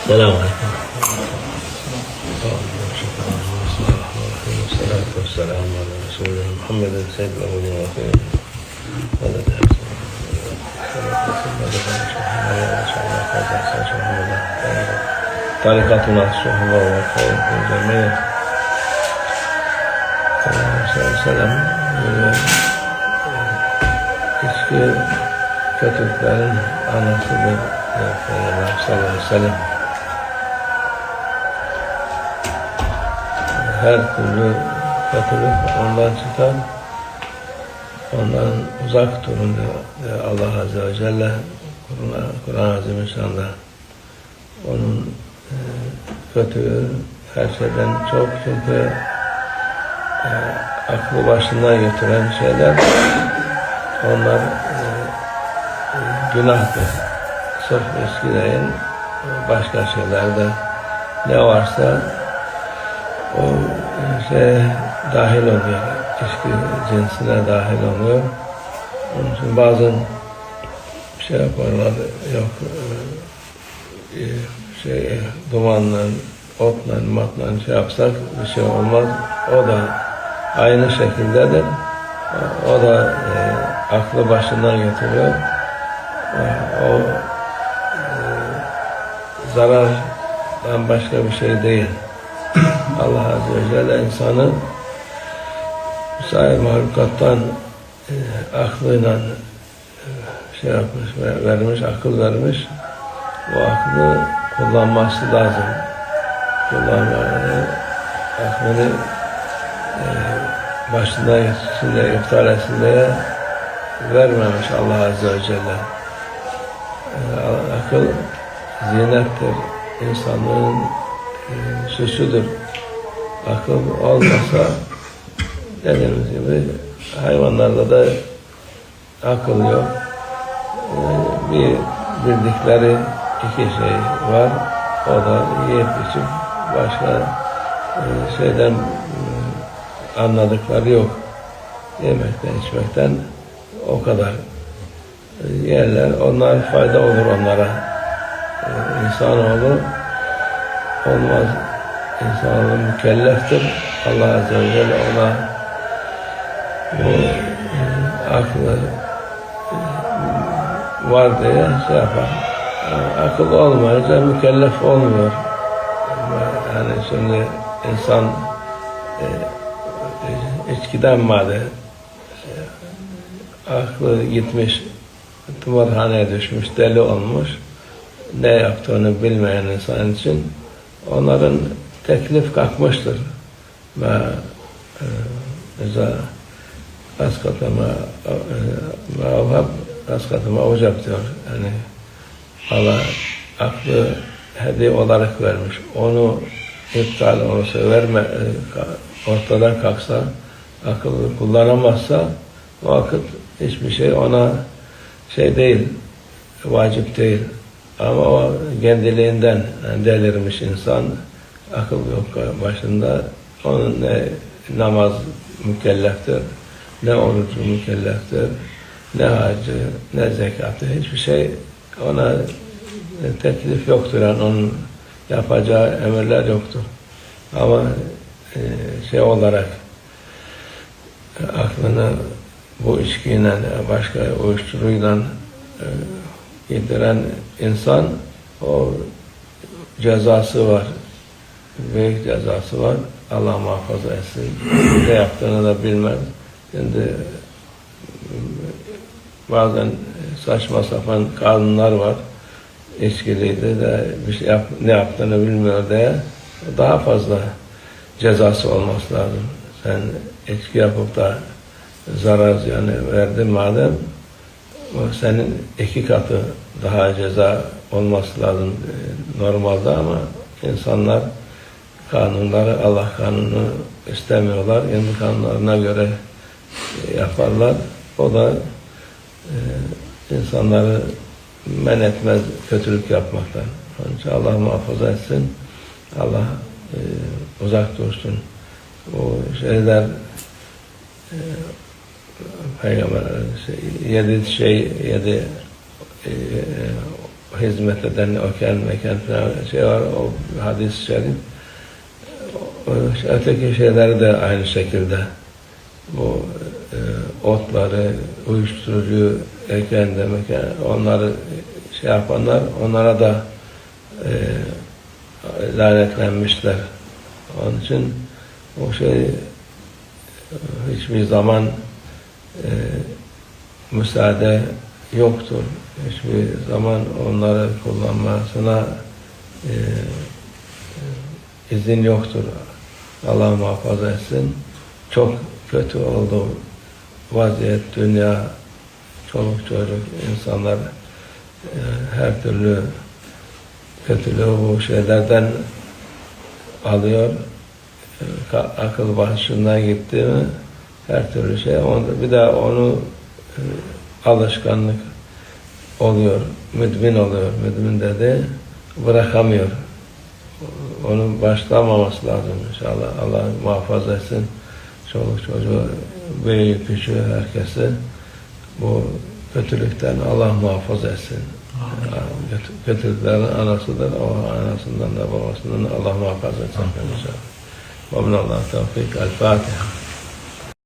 Selamun Aleyküm. Salatu vesselamu ala Resulina Muhammedin seyyidil evvelin ve ahirin. Tarikatuna sohbet ve kavga camiye. Selam. İçki kötülüklerin anasıdır. Peygamber sallallahu aleyhi ve sellem. Her türlü kötülük ondan çıkar. Ondan uzak durun diyor Allah Azze ve Celle Kur'an-ı Azimüşşan'da. Onun kötülüğü her şeyden çok, çünkü aklı başından götüren şeyler, onlar günahtır. Sırf içki değil, başka şeylerde ne varsa o dahil oluyor. İçki cinsine dahil oluyor. Onun için bazen şey yaparlar, yok dumanla, otla, matla şey yapsak bir şey olmaz. O da aynı şekildedir. O da aklı başından götürüyor. O zarardan başka bir şey değil. Allah Azze ve Celle insanı sair mahlukattan aklıyla şey yapmış, vermiş, akıl vermiş. Bu aklı kullanması lazım. Aklını başına geçsin diye, iptal etsin diye vermemiş Allah Azze ve Celle. Akıl zinettir, insanlığın süsüdür. Akıl olmasa, dediğimiz gibi hayvanlarda da akıl yok. Bir bildikleri iki şey var. O da yiyip içip başka şeyden anladıkları yok. Yemekten, içmekten o kadar yerler. Onlar fayda olur onlara. İnsanoğlu olmaz. İnsanoğlu mükelleftir. Allah Azze ve Celle ona bu aklı var diye şey yapar. Akıl olmayınca mükellef olmuyor. Yani şimdi insan içkiden madde aklı gitmiş, tımarhaneye düşmüş, deli olmuş, ne yaptığını bilmeyen insan için onların teklif kalkmıştır. Ve askatama mevhab askatama ocak diyor. Yani Allah aklı hediye olarak vermiş. Onu iptal olursa, ortadan kalksa, akıllı kullanamazsa o vakit hiçbir şey ona şey değil, vacip değil. Ama o kendiliğinden yani delirmiş insan, akıl yok başında, onun ne namaz mükelleftir, ne orucu mükelleftir, ne hacı, ne zekatı, hiçbir şey ona teklif yoktur. Yani onun yapacağı emirler yoktur. Ama şey olarak aklını bu içkiyle, başka uyuşturucuyla yediren insan, o cezası var. Büyük cezası var. Allah muhafaza etsin. Ne yaptığını da bilmez. Şimdi bazen saçma sapan kanunlar var. İçkiliydi de bir şey ne yaptığını bilmiyor diye daha fazla cezası olması lazım. Sen içki yapıp da zarar yani verdin madem, o senin iki katı daha ceza olması lazım normalde, ama insanlar kanunları, Allah kanunu istemiyorlar. Kendi kanunlarına göre yaparlar. O da insanları men etmez kötülük yapmaktan. Onun için Allah muhafaza etsin. Allah uzak dursun. O şeyler Peygamber yedi hizmet eden oken meken falan şey var, o hadis-i şerif. Öteki şeyleri de aynı şekilde bu otları, uyuşturucu eken demek yani onları şey yapanlar, onlara da lanetlenmişler. Onun için o şey hiçbir zaman müsaade yoktur. Hiçbir zaman onları kullanmasına izin yoktur. Allah muhafaza etsin. Çok kötü oldu vaziyet, dünya, çoluk çocuk, insanlar her türlü kötülüğü bu şeylerden alıyor. Akıl başından gitti mi her türlü şey. Bir de onu alışkanlık oluyor, müdmin oluyor. Müdmin dedi, bırakamıyor. Onun başlamaması lazım inşallah. Allah muhafaza etsin. Çoluk çocuğu, büyük küçüğü, herkesi bu kötülükten Allah muhafaza etsin. Kötülüklerin anasıdır. O anasından da babasından da Allah muhafaza etsin inşallah. Ve minallah tevfik. El Fatiha.